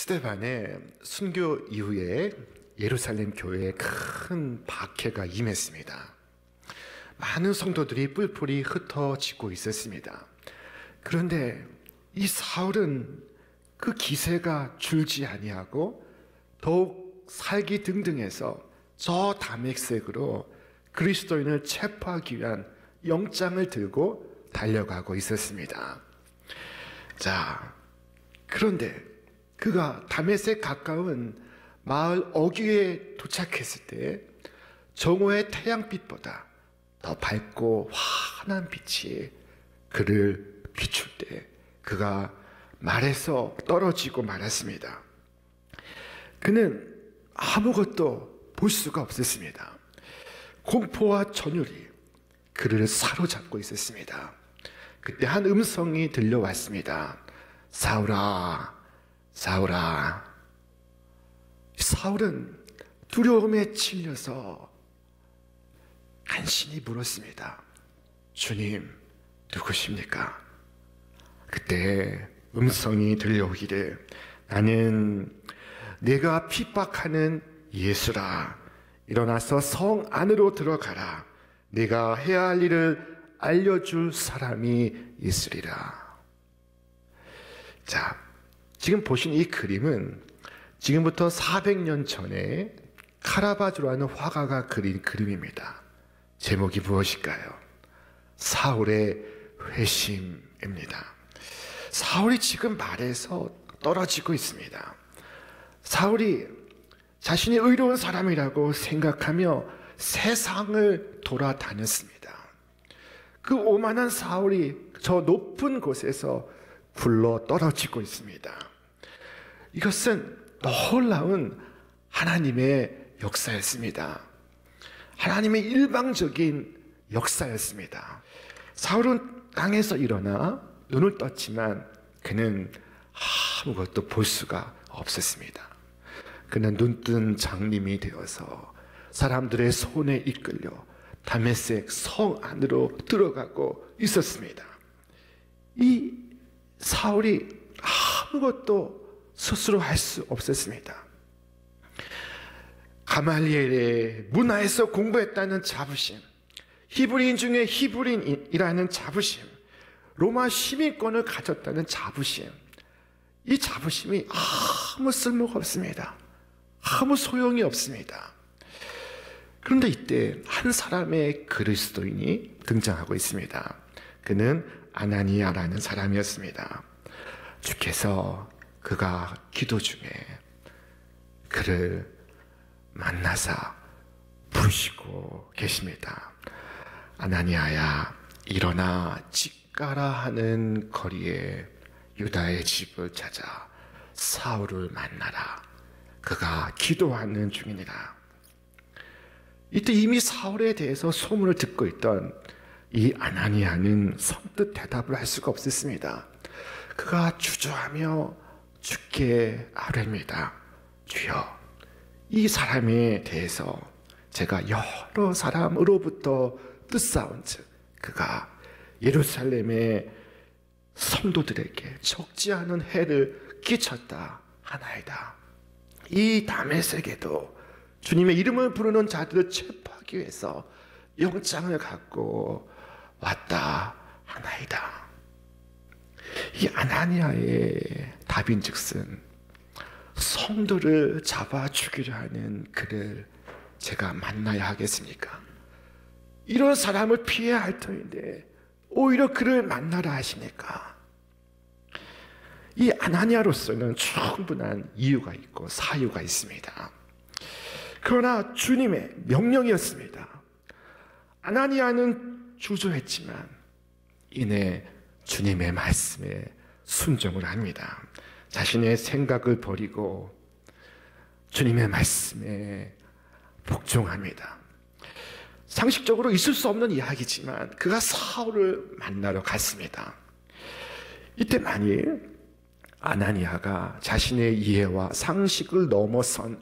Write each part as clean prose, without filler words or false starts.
스데반의 순교 이후에 예루살렘 교회에 큰 박해가 임했습니다. 많은 성도들이 뿔뿔이 흩어지고 있었습니다. 그런데 이 사울은 그 기세가 줄지 아니하고 더욱 살기 등등해서 저 다메섹으로 그리스도인을 체포하기 위한 영장을 들고 달려가고 있었습니다. 그런데 그가 다메섹 가까운 마을 어귀에 도착했을 때 정오의 태양빛보다 더 밝고 환한 빛이 그를 비출 때 그가 말에서 떨어지고 말았습니다. 그는 아무것도 볼 수가 없었습니다. 공포와 전율이 그를 사로잡고 있었습니다. 그때 한 음성이 들려왔습니다. 사울아, 사울아. 사울은 두려움에 찔려서 간신히 물었습니다. 주님, 누구십니까? 그때 음성이 들려오기를 나는 네가 핍박하는 예수라. 일어나서 성 안으로 들어가라. 네가 해야 할 일을 알려줄 사람이 있으리라. 지금 보신 이 그림은 지금부터 400년 전에 카라바조라는 화가가 그린 그림입니다. 제목이 무엇일까요? 사울의 회심입니다. 사울이 지금 말에서 떨어지고 있습니다. 사울이 자신이 의로운 사람이라고 생각하며 세상을 돌아다녔습니다. 그 오만한 사울이 저 높은 곳에서 굴러 떨어지고 있습니다. 이것은 놀라운 하나님의 역사였습니다. 하나님의 일방적인 역사였습니다. 사울은 땅에서 일어나 눈을 떴지만 그는 아무것도 볼 수가 없었습니다. 그는 눈뜬 장님이 되어서 사람들의 손에 이끌려 다메섹 성 안으로 들어가고 있었습니다. 이 사울이 아무것도 스스로 할 수 없었습니다. 가말리엘의 문화에서 공부했다는 자부심, 히브리인 중에 히브리인이라는 자부심, 로마 시민권을 가졌다는 자부심, 이 자부심이 아무 쓸모가 없습니다. 아무 소용이 없습니다. 그런데 이때 한 사람의 그리스도인이 등장하고 있습니다. 그는 아나니아라는 사람이었습니다. 주께서 그가 기도 중에 그를 만나사 부르시고 계십니다. 아나니아야, 일어나 집가라 하는 거리에 유다의 집을 찾아 사울을 만나라. 그가 기도하는 중이니라. 이때 이미 사울에 대해서 소문을 듣고 있던 이 아나니아는 선뜻 대답을 할 수가 없었습니다. 그가 주저하며 주께 아뢰입니다. 주여, 이 사람에 대해서 제가 여러 사람으로부터 듣사온즉 그가 예루살렘의 성도들에게 적지 않은 해를 끼쳤다 하나이다. 이 다메섹에도 주님의 이름을 부르는 자들을 체포하기 위해서 영장을 갖고 왔다 하나이다. 이 아나니아의 답인즉슨 성도를 잡아 죽이려 하는 그를 제가 만나야 하겠습니까? 이런 사람을 피해야 할 터인데 오히려 그를 만나라 하십니까? 이 아나니아로서는 충분한 이유가 있고 사유가 있습니다. 그러나 주님의 명령이었습니다. 아나니아는 주저했지만 이내 주님의 말씀에 순종을 합니다. 자신의 생각을 버리고 주님의 말씀에 복종합니다. 상식적으로 있을 수 없는 이야기지만 그가 사울을 만나러 갔습니다. 이때 만일 아나니아가 자신의 이해와 상식을 넘어선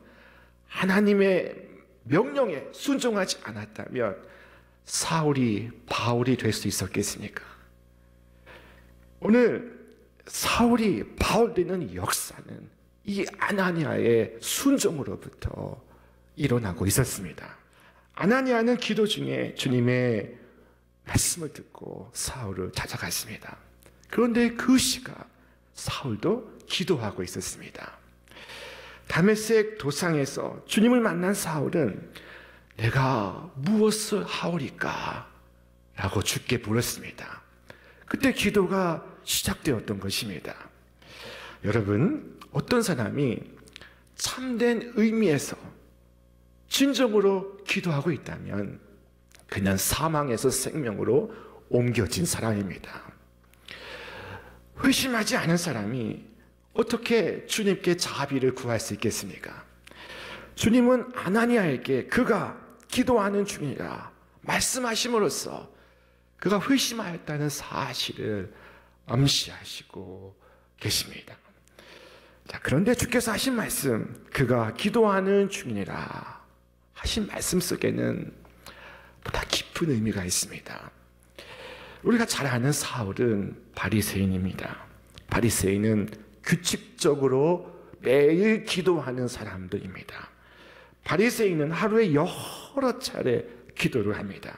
하나님의 명령에 순종하지 않았다면 사울이 바울이 될 수 있었겠습니까? 오늘 사울이 바울 되는 역사는 이 아나니아의 순종으로부터 일어나고 있었습니다. 아나니아는 기도 중에 주님의 말씀을 듣고 사울을 찾아갔습니다. 그런데 그 시각 사울도 기도하고 있었습니다. 다메섹 도상에서 주님을 만난 사울은 내가 무엇을 하오리까? 라고 주께 물었습니다. 그때 기도가 시작되었던 것입니다. 여러분, 어떤 사람이 참된 의미에서 진정으로 기도하고 있다면 그냥 사망에서 생명으로 옮겨진 사람입니다. 회심하지 않은 사람이 어떻게 주님께 자비를 구할 수 있겠습니까? 주님은 아나니아에게 그가 기도하는 중이라 말씀하심으로써 그가 회심하였다는 사실을 암시하시고 계십니다. 자, 그런데 주께서 하신 말씀, 그가 기도하는 중이라 하신 말씀 속에는 보다 깊은 의미가 있습니다. 우리가 잘 아는 사울은 바리새인입니다. 바리새인은 규칙적으로 매일 기도하는 사람들입니다. 바리새인은 하루에 여러 차례 기도를 합니다.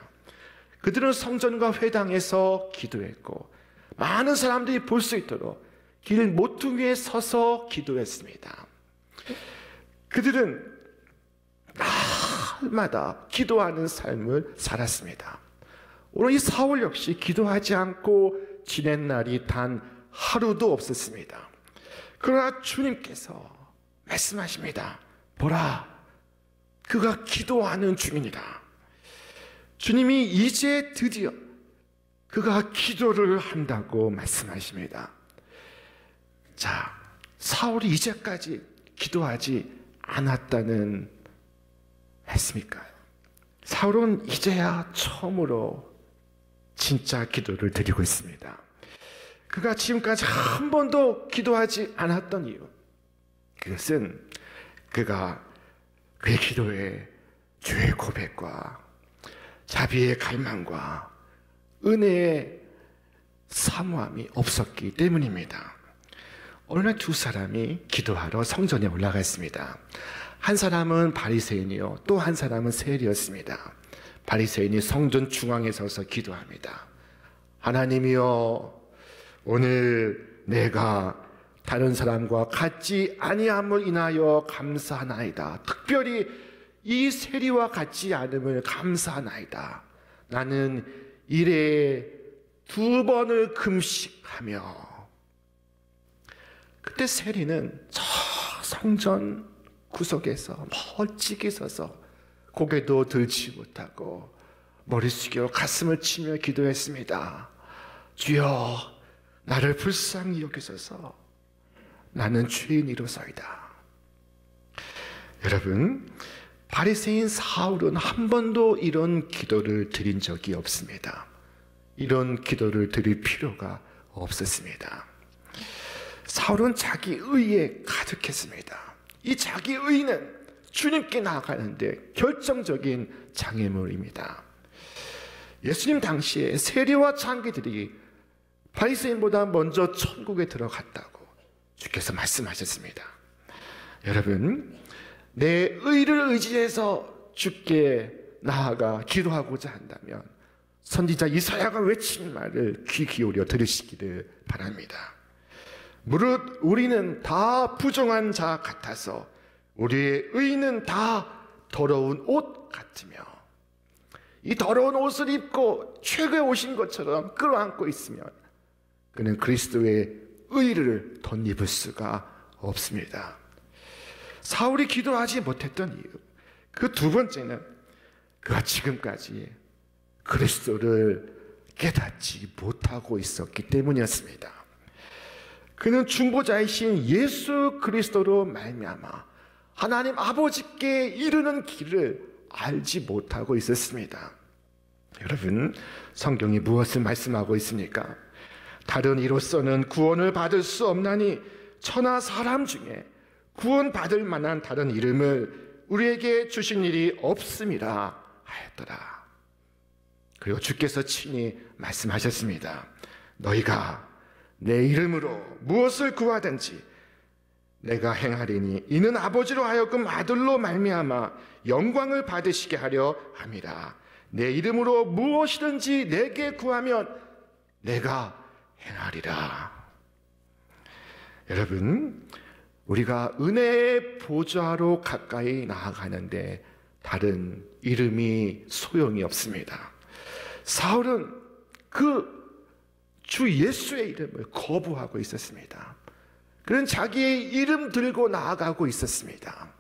그들은 성전과 회당에서 기도했고 많은 사람들이 볼 수 있도록 길 모퉁이에 서서 기도했습니다. 그들은 날마다 기도하는 삶을 살았습니다. 오늘 이 사울 역시 기도하지 않고 지낸 날이 단 하루도 없었습니다. 그러나 주님께서 말씀하십니다. 보라, 그가 기도하는 중이니라. 주님이 이제 드디어 그가 기도를 한다고 말씀하십니다. 자, 사울이 이제까지 기도하지 않았다는 말씀일까요? 사울은 이제야 처음으로 진짜 기도를 드리고 있습니다. 그가 지금까지 한 번도 기도하지 않았던 이유, 그것은 그가 그의 기도에 죄의 고백과 자비의 갈망과 은혜의 사모함이 없었기 때문입니다. 어느 날 두 사람이 기도하러 성전에 올라갔습니다. 한 사람은 바리새인이요, 또 한 사람은 세리였습니다. 바리새인이 성전 중앙에 서서 기도합니다. 하나님이여, 오늘 내가 다른 사람과 같지 아니함을 인하여 감사하나이다. 특별히 이 세리와 같지 않음을 감사하나이다. 나는 일에 2번을 금식하며. 그때 세리는 저 성전 구석에서 멀찍이 서서 고개도 들지 못하고 머리 숙여 가슴을 치며 기도했습니다. 주여, 나를 불쌍히 여기소서. 나는 죄인이로소이다. 여러분, 바리새인 사울은 한 번도 이런 기도를 드린 적이 없습니다. 이런 기도를 드릴 필요가 없었습니다. 사울은 자기 의에 가득했습니다. 이 자기 의는 주님께 나아가는데 결정적인 장애물입니다. 예수님 당시에 세리와 창기들이 바리새인보다 먼저 천국에 들어갔다고 주께서 말씀하셨습니다. 여러분, 내 의를 의지해서 주께 나아가 기도하고자 한다면 선지자 이사야가 외친 말을 귀 기울여 들으시기를 바랍니다. 무릇 우리는 다 부정한 자 같아서 우리의 의는 다 더러운 옷 같으며, 이 더러운 옷을 입고 최고에 오신 것처럼 끌어안고 있으면 그는 그리스도의 의를 덧입을 수가 없습니다. 사울이 기도하지 못했던 이유, 그 두 번째는 그가 지금까지 그리스도를 깨닫지 못하고 있었기 때문이었습니다. 그는 중보자이신 예수 그리스도로 말미암아 하나님 아버지께 이르는 길을 알지 못하고 있었습니다. 여러분, 성경이 무엇을 말씀하고 있습니까? 다른 이로서는 구원을 받을 수 없나니 천하 사람 중에 구원받을 만한 다른 이름을 우리에게 주신 일이 없음이라 하였더라. 그리고 주께서 친히 말씀하셨습니다. 너희가 내 이름으로 무엇을 구하든지 내가 행하리니 이는 아버지로 하여금 아들로 말미암아 영광을 받으시게 하려 함이라. 내 이름으로 무엇이든지 내게 구하면 내가 행하리라. 여러분, 우리가 은혜의 보좌로 가까이 나아가는데 다른 이름이 소용이 없습니다. 사울은 그 주 예수의 이름을 거부하고 있었습니다. 그는 자기의 이름 들고 나아가고 있었습니다.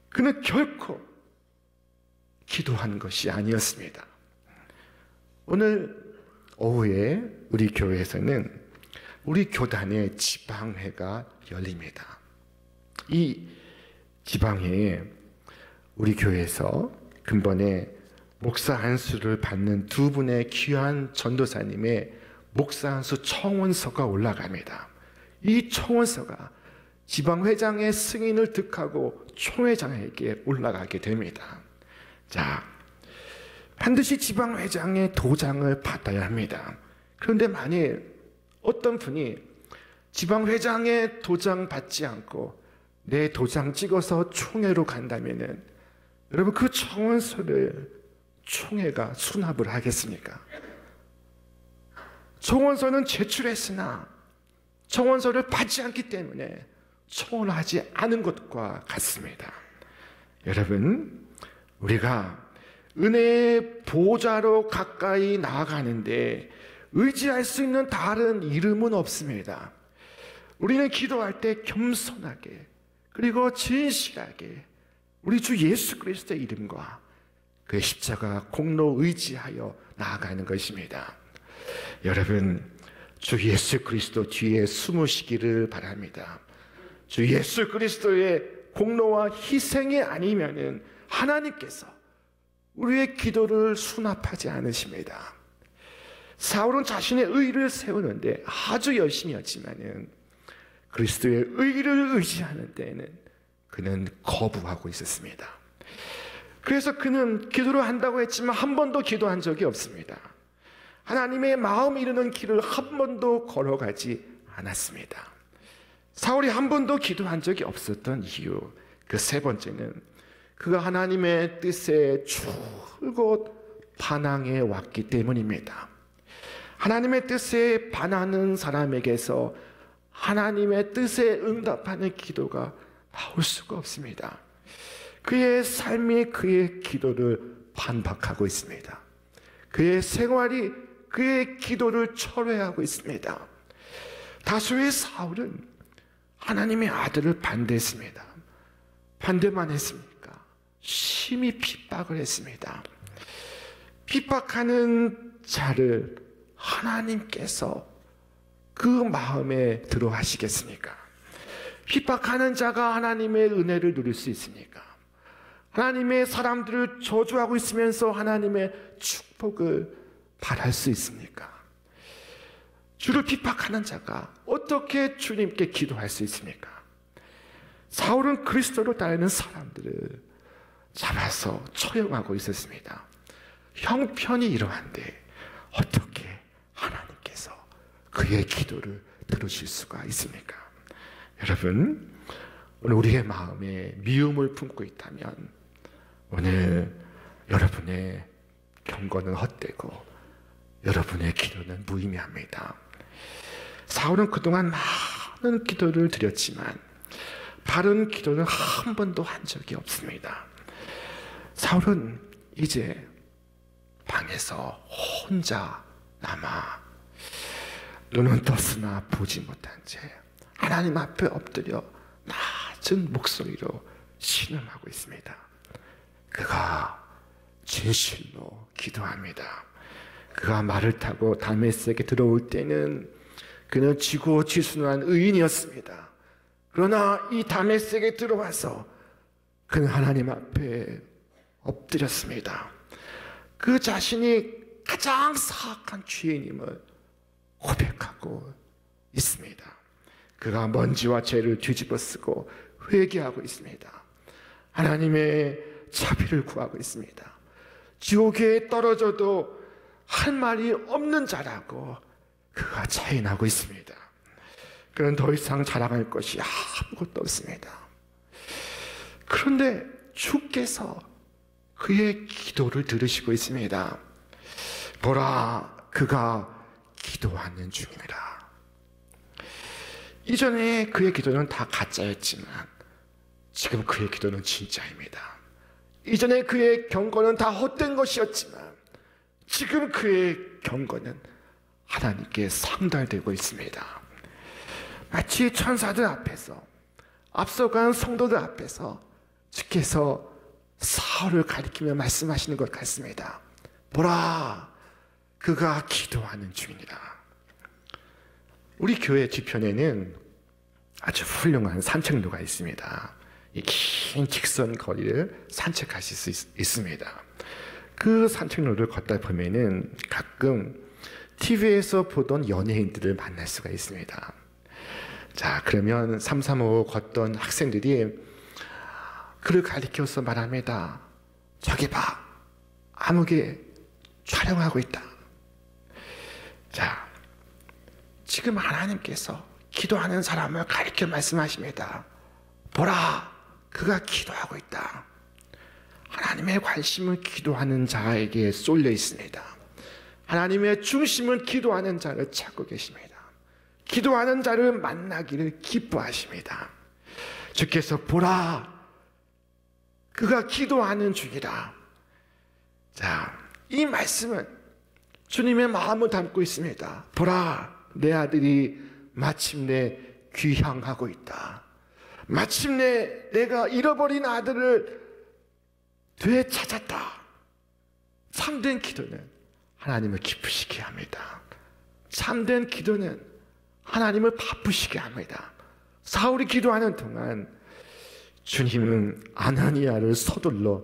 그는 결코 기도한 것이 아니었습니다. 오늘 오후에 우리 교회에서는 우리 교단의 지방회가 열립니다. 이 지방회에 우리 교회에서 근본에 목사 안수를 받는 두 분의 귀한 전도사님의 목사 안수 청원서가 올라갑니다. 이 청원서가 지방회장의 승인을 득하고 총회장에게 올라가게 됩니다. 자, 반드시 지방회장의 도장을 받아야 합니다. 그런데 만일 어떤 분이 지방회장의 도장 받지 않고 내 도장 찍어서 총회로 간다면은 여러분, 그 청원서를 총회가 수납을 하겠습니까? 청원서는 제출했으나 청원서를 받지 않기 때문에 청원하지 않은 것과 같습니다. 여러분, 우리가 은혜의 보좌로 가까이 나아가는데 의지할 수 있는 다른 이름은 없습니다. 우리는 기도할 때 겸손하게 그리고 진실하게 우리 주 예수 그리스도의 이름과 그의 십자가 공로 의지하여 나아가는 것입니다. 여러분, 주 예수 그리스도 뒤에 숨으시기를 바랍니다. 주 예수 그리스도의 공로와 희생이 아니면은 하나님께서 우리의 기도를 수납하지 않으십니다. 사울은 자신의 의를 세우는데 아주 열심히 했지만은 그리스도의 의를 의지하는 데에는 그는 거부하고 있었습니다. 그래서 그는 기도를 한다고 했지만 한 번도 기도한 적이 없습니다. 하나님의 마음 이루는 길을 한 번도 걸어가지 않았습니다. 사울이 한 번도 기도한 적이 없었던 이유, 그 세 번째는 그가 하나님의 뜻에 줄곧 반항해 왔기 때문입니다. 하나님의 뜻에 반하는 사람에게서 하나님의 뜻에 응답하는 기도가 나올 수가 없습니다. 그의 삶이 그의 기도를 반박하고 있습니다. 그의 생활이 그의 기도를 철회하고 있습니다. 다수의 사울은 하나님의 아들을 반대했습니다. 반대만 했습니까? 심히 핍박을 했습니다. 핍박하는 자를 하나님께서 그 마음에 들어 하시겠습니까? 핍박하는 자가 하나님의 은혜를 누릴 수 있습니까? 하나님의 사람들을 저주하고 있으면서 하나님의 축복을 바랄 수 있습니까? 주를 핍박하는 자가 어떻게 주님께 기도할 수 있습니까? 사울은 그리스도를 따르는 사람들을 잡아서 처형하고 있었습니다. 형편이 이러한데 어떻게 하나님께서 그의 기도를 들으실 수가 있습니까? 여러분, 오늘 우리의 마음에 미움을 품고 있다면 오늘 여러분의 경건은 헛되고 여러분의 기도는 무의미합니다. 사울은 그동안 많은 기도를 드렸지만 바른 기도는 한 번도 한 적이 없습니다. 사울은 이제 방에서 혼자 남아 눈은 떴으나 보지 못한 채 하나님 앞에 엎드려 낮은 목소리로 신음하고 있습니다. 그가 진실로 기도합니다. 그가 말을 타고 다메섹에 들어올 때는 그는 지고지순한 의인이었습니다. 그러나 이 다메섹에 들어와서 그는 하나님 앞에 엎드렸습니다. 그 자신이 가장 사악한 죄인임을 고백하고 있습니다. 그가 먼지와 죄를 뒤집어쓰고 회개하고 있습니다. 하나님의 자비를 구하고 있습니다. 지옥에 떨어져도 할 말이 없는 자라고 그가 자인하고 있습니다. 그는 더 이상 자랑할 것이 아무것도 없습니다. 그런데 주께서 그의 기도를 들으시고 있습니다. 보라, 그가 기도하는 중이라. 이전에 그의 기도는 다 가짜였지만 지금 그의 기도는 진짜입니다. 이전에 그의 경건은 다 헛된 것이었지만 지금 그의 경건은 하나님께 상달되고 있습니다. 마치 천사들 앞에서, 앞서간 성도들 앞에서 주께서 사울을 가리키며 말씀하시는 것 같습니다. 보라, 그가 기도하는 중이라. 우리 교회 뒤편에는 아주 훌륭한 산책로가 있습니다. 이 긴 직선 거리를 산책하실 수 있습니다. 그 산책로를 걷다 보면은 가끔 TV에서 보던 연예인들을 만날 수가 있습니다. 자, 그러면 335 걷던 학생들이 그를 가리켜서 말합니다. 저기 봐, 아무개 촬영하고 있다. 자, 지금 하나님께서 기도하는 사람을 가리켜 말씀하십니다. 보라, 그가 기도하고 있다. 하나님의 관심은 기도하는 자에게 쏠려 있습니다. 하나님의 중심은 기도하는 자를 찾고 계십니다. 기도하는 자를 만나기를 기뻐하십니다. 주께서 보라, 그가 기도하는 중이라. 자, 이 말씀은 주님의 마음을 담고 있습니다. 보라, 내 아들이 마침내 귀향하고 있다. 마침내 내가 잃어버린 아들을 되찾았다. 참된 기도는 하나님을 기쁘시게 합니다. 참된 기도는 하나님을 바쁘시게 합니다. 사울이 기도하는 동안 주님은 아나니아를 서둘러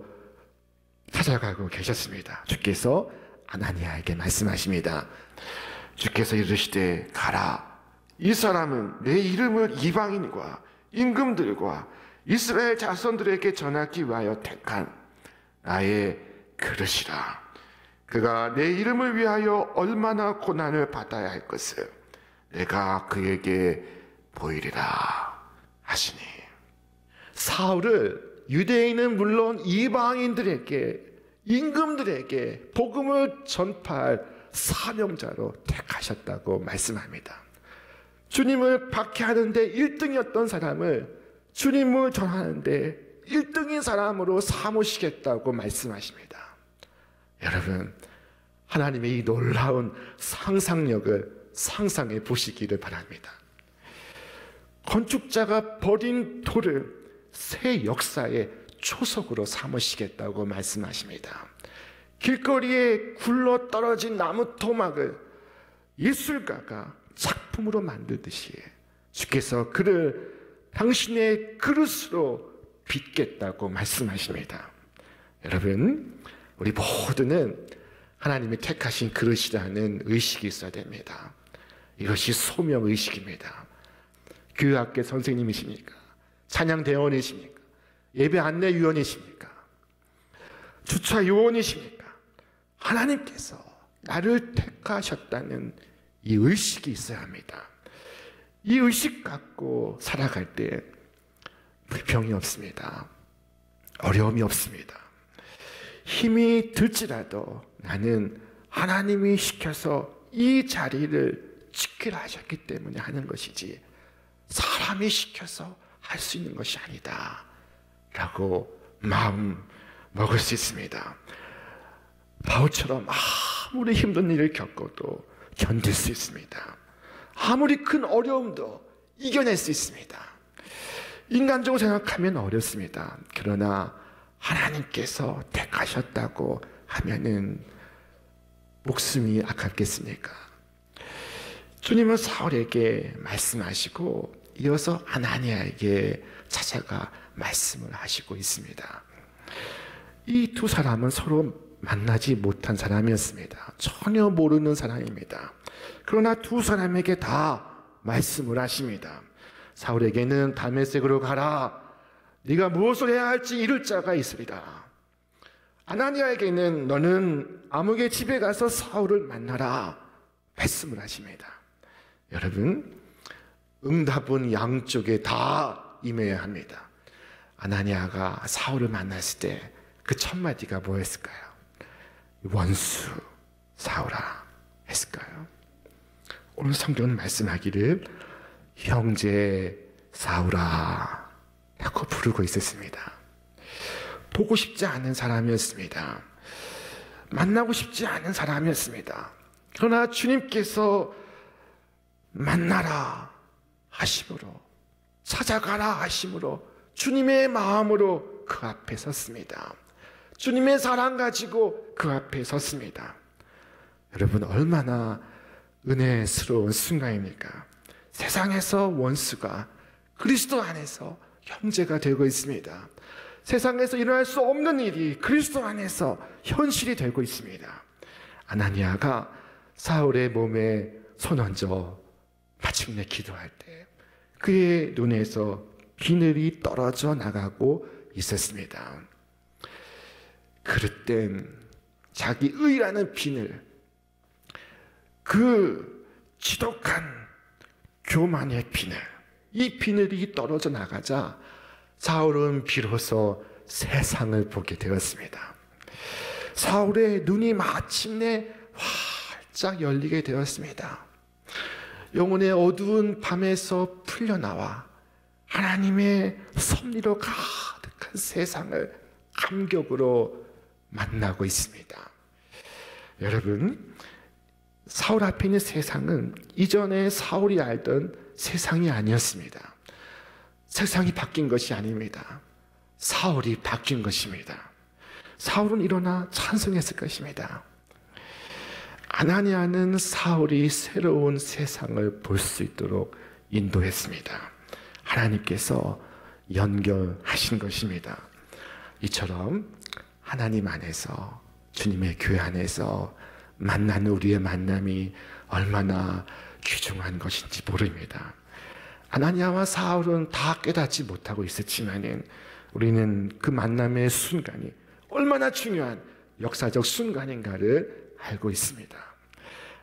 찾아가고 계셨습니다. 주께서 아나니아에게 말씀하십니다. 주께서 이르시되 가라. 이 사람은 내 이름을 이방인과 임금들과 이스라엘 자손들에게 전하기 위하여 택한 나의 그릇이라. 그가 내 이름을 위하여 얼마나 고난을 받아야 할 것을 내가 그에게 보이리라 하시니. 사울을 유대인은 물론 이방인들에게, 임금들에게 복음을 전파할 사명자로 택하셨다고 말씀합니다. 주님을 박해하는데 1등이었던 사람을 주님을 전하는데 1등인 사람으로 삼으시겠다고 말씀하십니다. 여러분, 하나님의 이 놀라운 상상력을 상상해 보시기를 바랍니다. 건축자가 버린 돌을 새 역사의 초석으로 삼으시겠다고 말씀하십니다. 길거리에 굴러 떨어진 나무 토막을 예술가가 작품으로 만들듯이 주께서 그를 당신의 그릇으로 빚겠다고 말씀하십니다. 여러분, 우리 모두는 하나님이 택하신 그릇이라는 의식이 있어야 됩니다. 이것이 소명의식입니다. 교회학교 선생님이십니까? 찬양대원이십니까? 예배 안내위원이십니까? 주차 요원이십니까? 하나님께서 나를 택하셨다는 이 의식이 있어야 합니다. 이 의식 갖고 살아갈 때 불평이 없습니다. 어려움이 없습니다. 힘이 들지라도 나는 하나님이 시켜서 이 자리를 지키라 하셨기 때문에 하는 것이지 사람이 시켜서 할 수 있는 것이 아니다 라고 마음 먹을 수 있습니다. 바울처럼 아무리 힘든 일을 겪어도 견딜 수 있습니다. 아무리 큰 어려움도 이겨낼 수 있습니다. 인간적으로 생각하면 어렵습니다. 그러나 하나님께서 택하셨다고 하면은 목숨이 아깝겠습니까? 주님은 사울에게 말씀하시고 이어서 아나니아에게 찾아가 말씀을 하시고 있습니다. 이 두 사람은 서로 만나지 못한 사람이었습니다. 전혀 모르는 사람입니다. 그러나 두 사람에게 다 말씀을 하십니다. 사울에게는 다메섹으로 가라. 네가 무엇을 해야 할지 이를 자가 있으리라. 아나니아에게는 너는 아무개 집에 가서 사울을 만나라. 말씀을 하십니다. 여러분, 응답은 양쪽에 다 임해야 합니다. 아나니아가 사울을 만났을 때 그 첫 마디가 뭐였을까요? 원수 사울아 했을까요? 오늘 성경은 말씀하기를 형제 사울아 라고 부르고 있었습니다. 보고 싶지 않은 사람이었습니다. 만나고 싶지 않은 사람이었습니다. 그러나 주님께서 만나라 하심으로, 찾아가라 하심으로 주님의 마음으로 그 앞에 섰습니다. 주님의 사랑 가지고 그 앞에 섰습니다. 여러분, 얼마나 은혜스러운 순간입니까? 세상에서 원수가 그리스도 안에서 형제가 되고 있습니다. 세상에서 일어날 수 없는 일이 그리스도 안에서 현실이 되고 있습니다. 아나니아가 사울의 몸에 손 얹어 마침내 기도할 때 그의 눈에서 비늘이 떨어져 나가고 있었습니다. 그릇된 자기 의라는 비늘, 그 지독한 교만의 비늘, 이 비늘이 떨어져 나가자 사울은 비로소 세상을 보게 되었습니다. 사울의 눈이 마침내 활짝 열리게 되었습니다. 영혼의 어두운 밤에서 풀려나와 하나님의 섭리로 가득한 세상을 감격으로 만나고 있습니다. 여러분, 사울 앞에 있는 세상은 이전에 사울이 알던 세상이 아니었습니다. 세상이 바뀐 것이 아닙니다. 사울이 바뀐 것입니다. 사울은 일어나 찬송했을 것입니다. 아나니아는 사울이 새로운 세상을 볼 수 있도록 인도했습니다. 하나님께서 연결하신 것입니다. 이처럼 하나님 안에서, 주님의 교회 안에서 만나는 우리의 만남이 얼마나 귀중한 것인지 모릅니다. 아나니아와 사울은 다 깨닫지 못하고 있었지만 우리는 그 만남의 순간이 얼마나 중요한 역사적 순간인가를 알고 있습니다.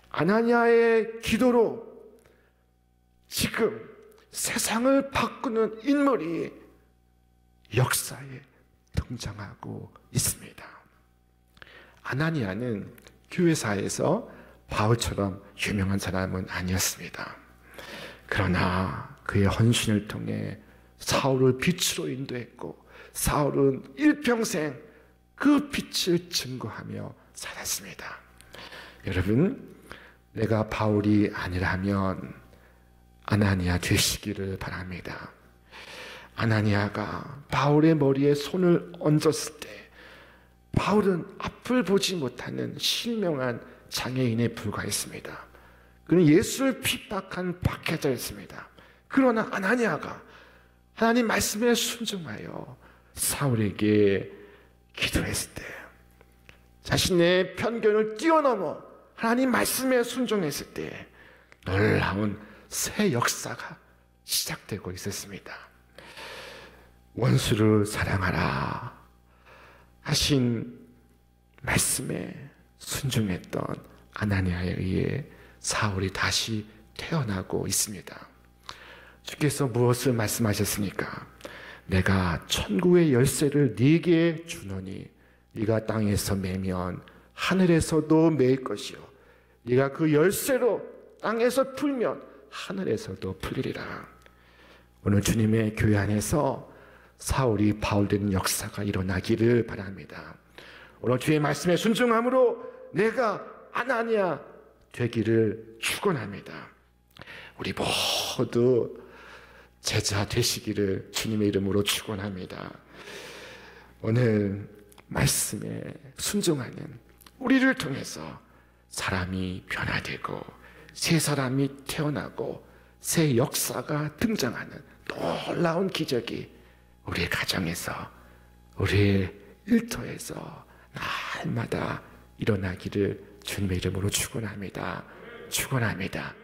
아나니아의 기도로 지금 세상을 바꾸는 인물이 역사에 등장하고 있습니다. 아나니아는 교회사에서 바울처럼 유명한 사람은 아니었습니다. 그러나 그의 헌신을 통해 사울을 빛으로 인도했고 사울은 일평생 그 빛을 증거하며 살았습니다. 여러분, 내가 바울이 아니라면 아나니아 되시기를 바랍니다. 아나니아가 바울의 머리에 손을 얹었을 때 바울은 앞을 보지 못하는 실명한 장애인에 불과했습니다. 그는 예수를 핍박한 박해자였습니다. 그러나 아나니아가 하나님 말씀에 순종하여 사울에게 기도했을 때, 자신의 편견을 뛰어넘어 하나님 말씀에 순종했을 때 놀라운 새 역사가 시작되고 있었습니다. 원수를 사랑하라 하신 말씀에 순종했던 아나니아에 의해 사울이 다시 태어나고 있습니다. 주께서 무엇을 말씀하셨습니까? 내가 천국의 열쇠를 네게 주노니 네가 땅에서 매면 하늘에서도 매일 것이요 네가 그 열쇠로 땅에서 풀면 하늘에서도 풀리리라. 오늘 주님의 교회 안에서 사울이 바울되는 역사가 일어나기를 바랍니다. 오늘 주의 말씀에 순종함으로 내가 아나니아 되기를 축원합니다. 우리 모두 제자 되시기를 주님의 이름으로 축원합니다. 오늘 말씀에 순종하는 우리를 통해서 사람이 변화되고 새 사람이 태어나고 새 역사가 등장하는 놀라운 기적이 우리의 가정에서, 우리의 일터에서 날마다 일어나기를 주님의 이름으로 축원합니다. 축원합니다.